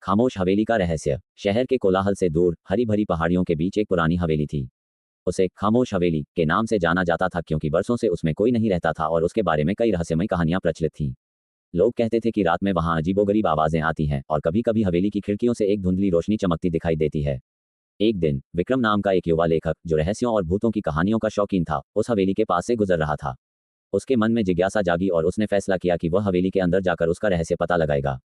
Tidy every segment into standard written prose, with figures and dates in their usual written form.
खामोश हवेली का रहस्य। शहर के कोलाहल से दूर हरी भरी पहाड़ियों के बीच एक पुरानी हवेली थी। उसे खामोश हवेली के नाम से जाना जाता था क्योंकि बरसों से उसमें कोई नहीं रहता था और उसके बारे में कई रहस्यमय कहानियां प्रचलित थीं। लोग कहते थे कि रात में वहां अजीबोगरीब आवाजें आती हैं और कभी कभी हवेली की खिड़कियों से एक धुंधली रोशनी चमकती दिखाई देती है। एक दिन विक्रम नाम का एक युवा लेखक जो रहस्यों और भूतों की कहानियों का शौकीन था, उस हवेली के पास से गुजर रहा था। उसके मन में जिज्ञासा जागी और उसने फैसला किया कि वह हवेली के अंदर जाकर उसका रहस्य पता लगाएगा।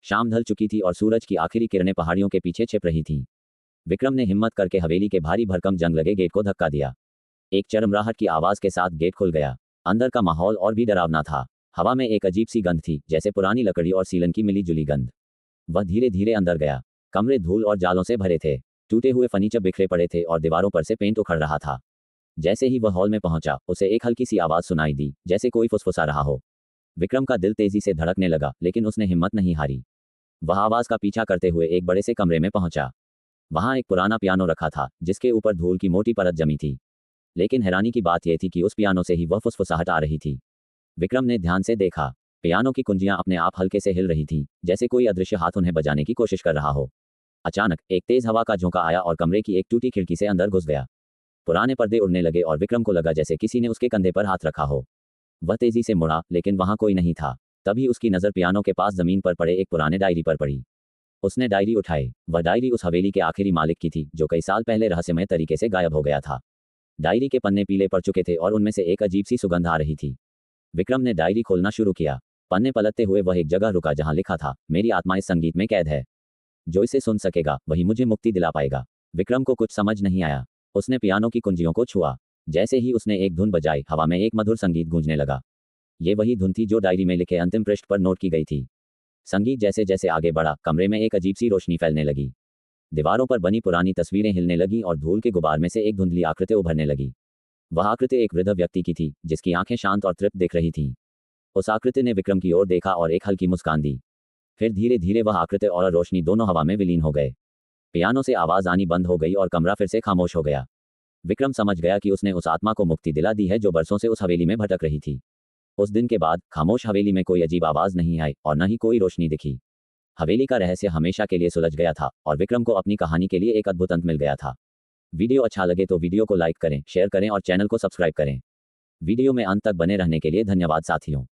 शाम ढल चुकी थी और सूरज की आखिरी किरणें पहाड़ियों के पीछे छिप रही थीं। विक्रम ने हिम्मत करके हवेली के भारी भरकम जंग लगे गेट को धक्का दिया। एक चरमराहट की आवाज के साथ गेट खुल गया। अंदर का माहौल और भी डरावना था। हवा में एक अजीब सी गंध थी, जैसे पुरानी लकड़ी और सीलन की मिली जुली गंध। वह धीरे धीरे अंदर गया। कमरे धूल और जालों से भरे थे। टूटे हुए फर्नीचर बिखरे पड़े थे और दीवारों पर से पेंट उखड़ रहा था। जैसे ही वह हॉल में पहुंचा, उसे एक हल्की सी आवाज सुनाई दी, जैसे कोई फुसफुसा रहा हो। विक्रम का दिल तेजी से धड़कने लगा, लेकिन उसने हिम्मत नहीं हारी। वह आवाज का पीछा करते हुए एक बड़े से कमरे में पहुंचा। वहां एक पुराना पियानो रखा था, जिसके ऊपर धूल की मोटी परत जमी थी। लेकिन हैरानी की बात यह थी कि उस पियानो से ही वह फुसफुसाहट आ रही थी। विक्रम ने ध्यान से देखा। पियानो की कुंजियां अपने आप हल्के से हिल रही थीं, जैसे कोई अदृश्य हाथ उन्हें बजाने की कोशिश कर रहा हो। अचानक एक तेज हवा का झोंका आया और कमरे की एक टूटी खिड़की से अंदर घुस गया। पुराने पर्दे उड़ने लगे और विक्रम को लगा जैसे किसी ने उसके कंधे पर हाथ रखा हो। वह तेजी से मुड़ा, लेकिन वहां कोई नहीं था। तभी उसकी नजर पियानो के पास जमीन पर पड़े एक पुराने डायरी पर पड़ी। उसने डायरी उठाई। वह डायरी उस हवेली के आखिरी मालिक की थी, जो कई साल पहले रहस्यमय तरीके से गायब हो गया था। डायरी के पन्ने पीले पड़ चुके थे और उनमें से एक अजीब सी सुगंध आ रही थी। विक्रम ने डायरी खोलना शुरू किया। पन्ने पलटते हुए वह एक जगह रुका जहां लिखा था, मेरी आत्मा इस संगीत में कैद है। जो इसे सुन सकेगा वही मुझे मुक्ति दिला पाएगा। विक्रम को कुछ समझ नहीं आया। उसने पियानो की कुंजियों को छुआ। जैसे ही उसने एक धुन बजाई, हवा में एक मधुर संगीत गूंजने लगा। ये वही धुन थी जो डायरी में लिखे अंतिम पृष्ठ पर नोट की गई थी। संगीत जैसे जैसे आगे बढ़ा, कमरे में एक अजीब सी रोशनी फैलने लगी। दीवारों पर बनी पुरानी तस्वीरें हिलने लगीं और धूल के गुबार में से एक धुंधली आकृति उभरने लगी। वह आकृति एक वृद्ध व्यक्ति की थी, जिसकी आंखें शांत और तृप्त दिख रही थीं। उस आकृति ने विक्रम की ओर देखा और एक हल्की मुस्कान दी। फिर धीरे धीरे वह आकृति और रोशनी दोनों हवा में विलीन हो गए। पियानो से आवाज आनी बंद हो गई और कमरा फिर से खामोश हो गया। विक्रम समझ गया कि उसने उस आत्मा को मुक्ति दिला दी है जो बरसों से उस हवेली में भटक रही थी। उस दिन के बाद खामोश हवेली में कोई अजीब आवाज नहीं आई और न ही कोई रोशनी दिखी। हवेली का रहस्य हमेशा के लिए सुलझ गया था और विक्रम को अपनी कहानी के लिए एक अद्भुत अंत मिल गया था। वीडियो अच्छा लगे तो वीडियो को लाइक करें, शेयर करें और चैनल को सब्सक्राइब करें। वीडियो में अंत तक बने रहने के लिए धन्यवाद साथियों।